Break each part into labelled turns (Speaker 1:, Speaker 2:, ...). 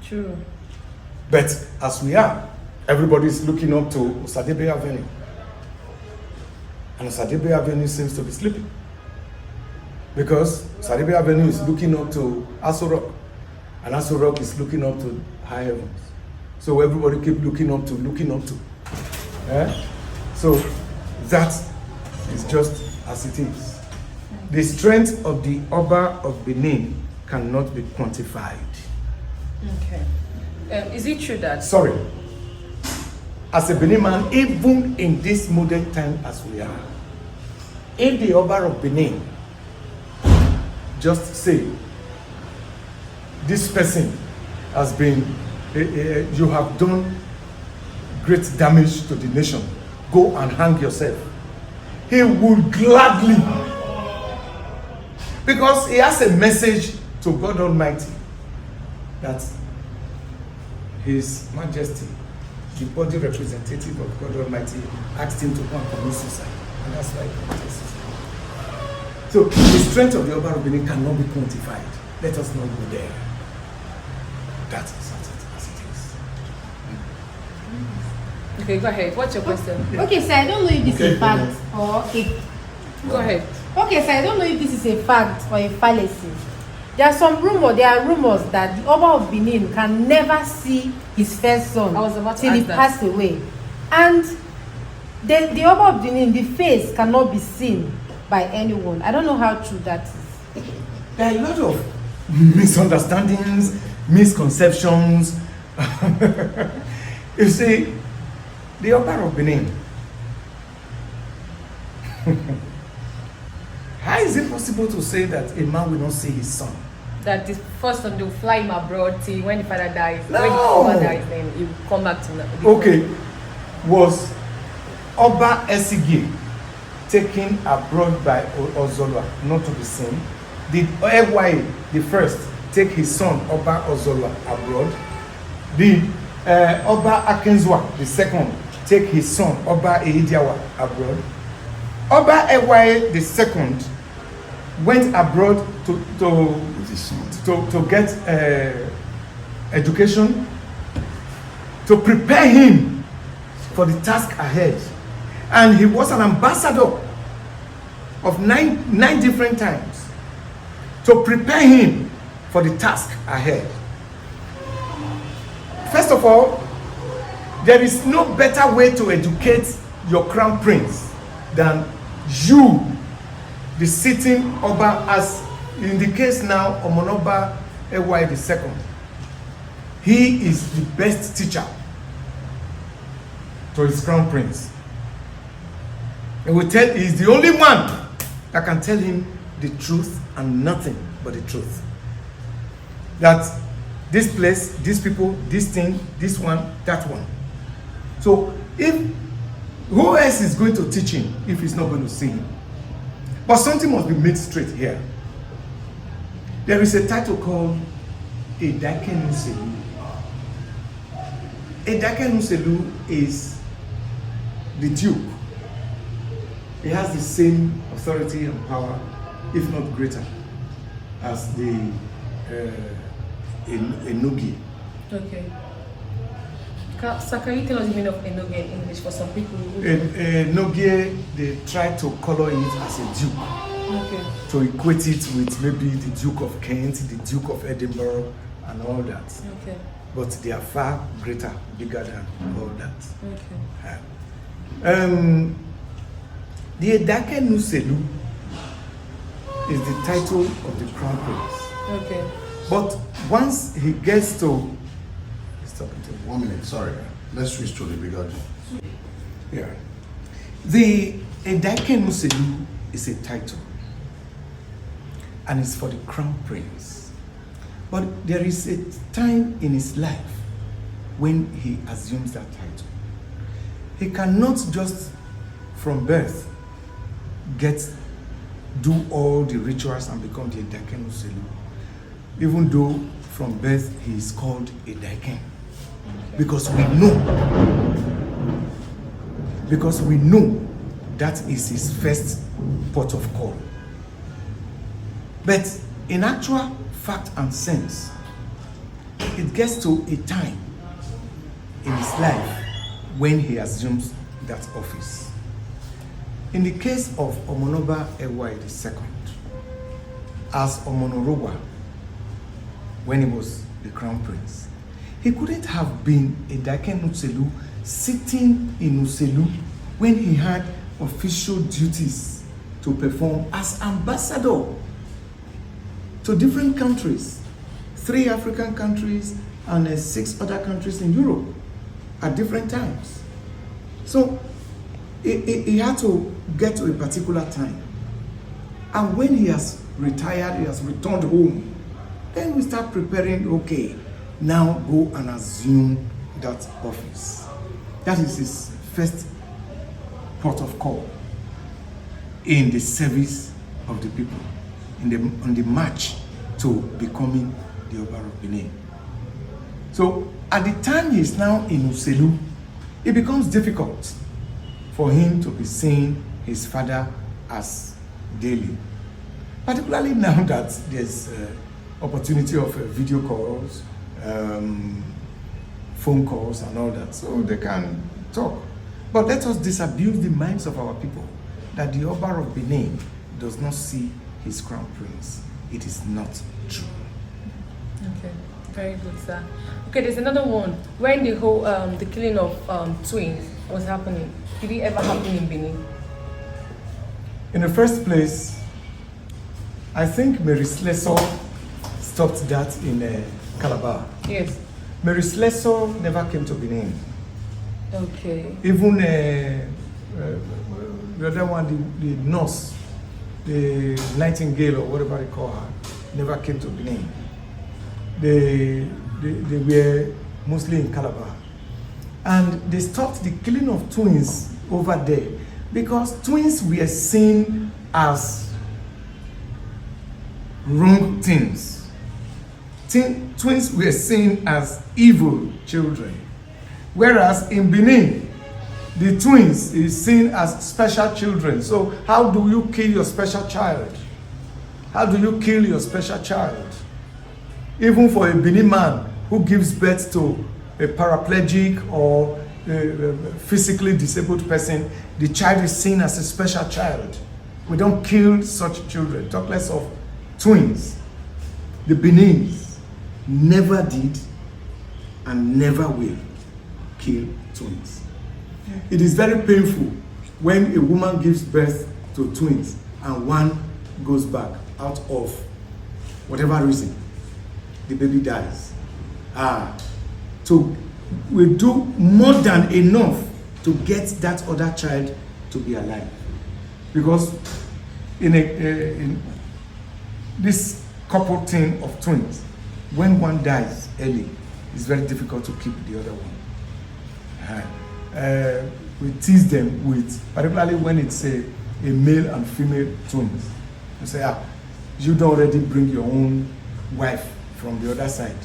Speaker 1: True.
Speaker 2: But as we are, everybody is looking up to Osadebe Avenue. And Osadebe Avenue seems to be sleeping. Because Osadebe Avenue is looking up to Aso Rock. And Aso Rock is looking up to high heavens. So everybody keep looking up to. So that is just as it is. The strength of the Oba of Benin cannot be quantified.
Speaker 1: Okay. Is it true that...
Speaker 2: Sorry. As a Benin man, even in this modern time as we are, if the Oba of Benin just say, this person has been, you have done great damage to the nation, go and hang yourself, he would gladly, because he has a message to God Almighty that His Majesty, the body representative of God Almighty, asked him to go and commit suicide, and that's why he committed suicide. So the strength of the Oba of Benin cannot be quantified. Let us not go there. That is as it is.
Speaker 1: Okay, go ahead. What's your question?
Speaker 3: Okay, so I don't know if this is a fact or a...
Speaker 1: Go ahead.
Speaker 3: Okay, so I don't know if this is a fact or a fallacy. There are rumors that the Oba of Benin can never see his first son till he passed away. And the Oba of Benin, the face cannot be seen by anyone. I don't know how true that is.
Speaker 2: There are a lot of misunderstandings, misconceptions. You see, the Oba of Benin, how is it possible to say that a man will not see his son?
Speaker 1: That the first son, they'll fly him abroad till when the father dies.
Speaker 2: No.
Speaker 1: When the father dies, then you come back to the
Speaker 2: Okay, was Oba Esigi taken abroad by Ozolwa not to be seen? Did Ewaye the first take his son Oba Ozolwa abroad? Did Oba Akenzwa the second take his son Oba Ehidiawa abroad? Oba Ewaye the second went abroad to get education, to prepare him for the task ahead. And he was an ambassador of nine different times to prepare him for the task ahead. First of all, there is no better way to educate your crown prince than you, the sitting Oba, as in the case now Omonoba Ewaye II. He is the best teacher to his crown prince. And he's the only one that can tell him the truth and nothing but the truth. That this place, these people, this thing, this one, that one. So who else is going to teach him if he's not going to see him? But something must be made straight here. There is a title called Edake Nuselu. Edake Nuselu is the Duke. He has the same authority and power, if not greater, as the Enogie.
Speaker 1: Okay. So can you tell us the meaning of Enogie in English for some people?
Speaker 2: Enogie, they try to color it as a duke.
Speaker 1: Okay.
Speaker 2: To equate it with maybe the Duke of Kent, the Duke of Edinburgh, and all that.
Speaker 1: Okay.
Speaker 2: But they are far greater, bigger than all that.
Speaker 1: Okay.
Speaker 2: The Edake Nuselu is the title of the crown prince.
Speaker 1: Okay.
Speaker 2: But once he gets to... Stop it.
Speaker 4: 1 minute, sorry. Let's switch to the bigger.
Speaker 2: Yeah. The Edake Nuselu is a title. And it's for the crown prince. But there is a time in his life when he assumes that title. He cannot just from birth do all the rituals and become the Edake Nuselu, even though from birth he is called a Edake. Because we know that is his first port of call. But in actual fact and sense, it gets to a time in his life when he assumes that office. In the case of Omonoba Ewai II, as Omonorowa, when he was the crown prince, he couldn't have been a Daken Uselu sitting in Uselu when he had official duties to perform as ambassador to different countries, 3 African countries and 6 other countries in Europe at different times. So he had to get to a particular time. And when he has retired, he has returned home, then we start preparing, okay, now go and assume that office. That is his first port of call in the service of the people, on the march to becoming the Oba of Benin. So at the time he is now in Uselu, it becomes difficult for him to be seeing his father as daily. Particularly now that there's opportunity of video calls, phone calls and all that, so they can talk. But let us disabuse the minds of our people that the Oba of Benin does not see his crown prince. It is not true.
Speaker 1: Okay, very good, sir. Okay, there's another one. When the whole the killing of twins was happening, did it ever happen in Benin?
Speaker 2: In the first place, I think Mary Slessor stopped that in Calabar.
Speaker 1: Yes.
Speaker 2: Mary Slessor never came to Benin.
Speaker 1: Okay.
Speaker 2: Even the other one, the nurse, the Nightingale or whatever they call her, never came to Benin. They were mostly in Calabar. And they stopped the killing of twins over there because twins were seen as wrong things. Twins were seen as evil children. Whereas in Benin, the twins is seen as special children. So how do you kill your special child? How do you kill your special child? Even for a Benin man who gives birth to a paraplegic or a physically disabled person, the child is seen as a special child. We don't kill such children, talk less of twins. The Benins never did and never will kill twins. It is very painful when a woman gives birth to twins and one goes back out of whatever reason, the baby dies. So we do more than enough to get that other child to be alive. Because in this couple thing of twins, when one dies early, it's very difficult to keep the other one. We tease them with, particularly when it's a male and female twins. You say, you don't already bring your own wife from the other side.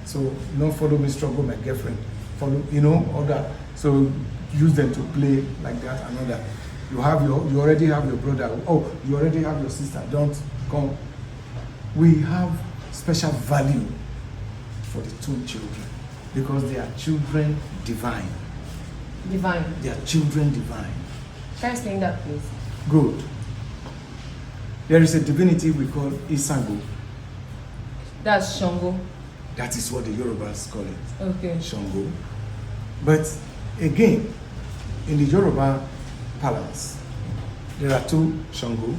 Speaker 2: So don't follow me, struggle my girlfriend. Follow, all that. So use them to play like that and all that. You already have your brother. Oh, you already have your sister. Don't come. We have special value for the twin children because they are children divine.
Speaker 1: Divine.
Speaker 2: They are children divine.
Speaker 1: Can you explain that, please?
Speaker 2: Good. There is a divinity we call Isango.
Speaker 1: That's Shango.
Speaker 2: That is what the Yorubas call it.
Speaker 1: Okay.
Speaker 2: Shango. But again, in the Yoruba palace, there are 2 Shango.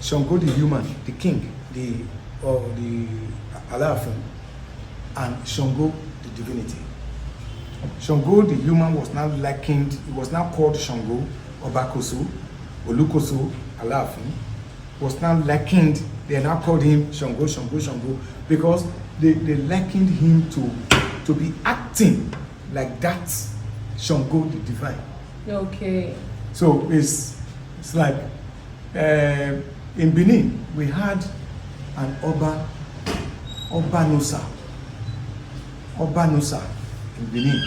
Speaker 2: Shango the human, the king, the Alafin, and Shango the divinity. Shango the human was now likened, it was now called Shango, Obakoso, Olukoso, Alafin, was now likened, they now called him Shango, because they likened him to be acting like that Shango the divine.
Speaker 1: Okay.
Speaker 2: So it's like in Benin we had an Obanusa in Benin.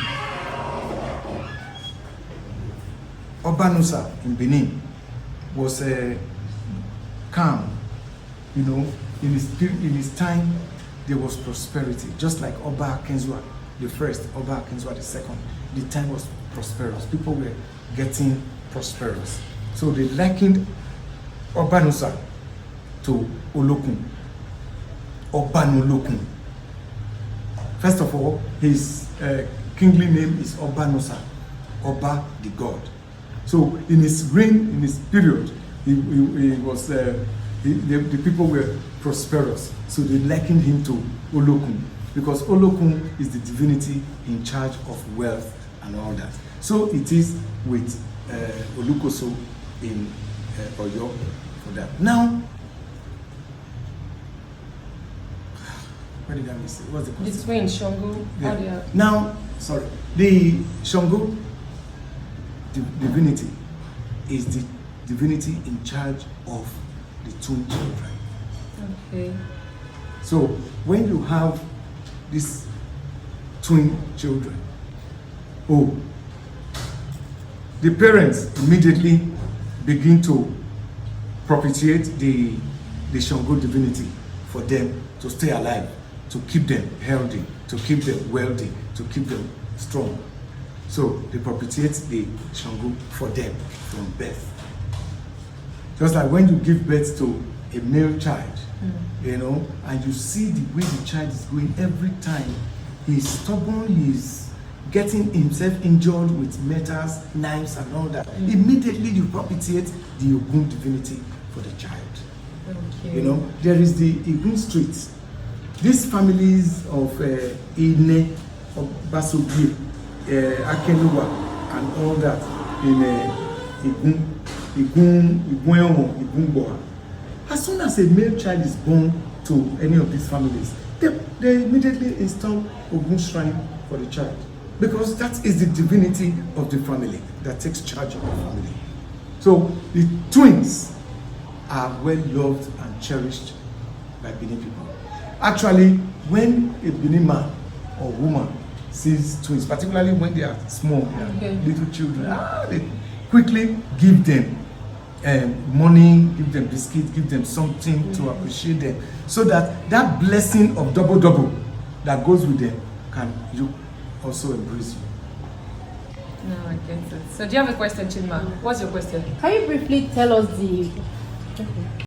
Speaker 2: Obanusa in Benin was calm, in his time there was prosperity, just like Oba Akenzua the first, Oba Akenzua the second. The time was prosperous. People were getting prosperous. So they likened Obanusa to Olokun. Obanolokun. First of all, his kingly name is Obanusa, Oba the god. So in his reign, in his period, he was the people were prosperous. So they likened him to Olokun, because Olokun is the divinity in charge of wealth and all that. So it is with Olukoso in Oyo for that. Now, what did I miss? What's the question?
Speaker 1: The twin Shango.
Speaker 2: Yeah.
Speaker 1: How do you...
Speaker 2: Now, sorry, the Shango divinity is the divinity in charge of the twin children.
Speaker 1: Okay.
Speaker 2: So when you have these twin children, the parents immediately begin to propitiate the Shango divinity for them to stay alive, to keep them healthy, to keep them wealthy, to keep them strong. So they propitiate the Shango for them from birth. Just like when you give birth to a male child, you know, and you see the way the child is going every time. He's stubborn, he's getting himself injured with metals, knives, and all that. Immediately you propitiate the Ogun divinity for the child.
Speaker 1: Okay.
Speaker 2: You know, there is the Igun street. These families of Ine, of Basogi, Akenuwa, and all that in Igun Boa. As soon as a male child is born to any of these families, they immediately install Ogun shrine for the child, because that is the divinity of the family that takes charge of the family. So the twins are well loved and cherished by Benin people. Actually, when a Benin man or woman sees twins, particularly when they are small, they are little children, they quickly give them money, give them biscuits, give them something to appreciate them, so that that blessing of double that goes with them can you also embrace you.
Speaker 1: No, I get it. So do you have a question, Chidma? What's your question?
Speaker 3: Can you briefly tell us the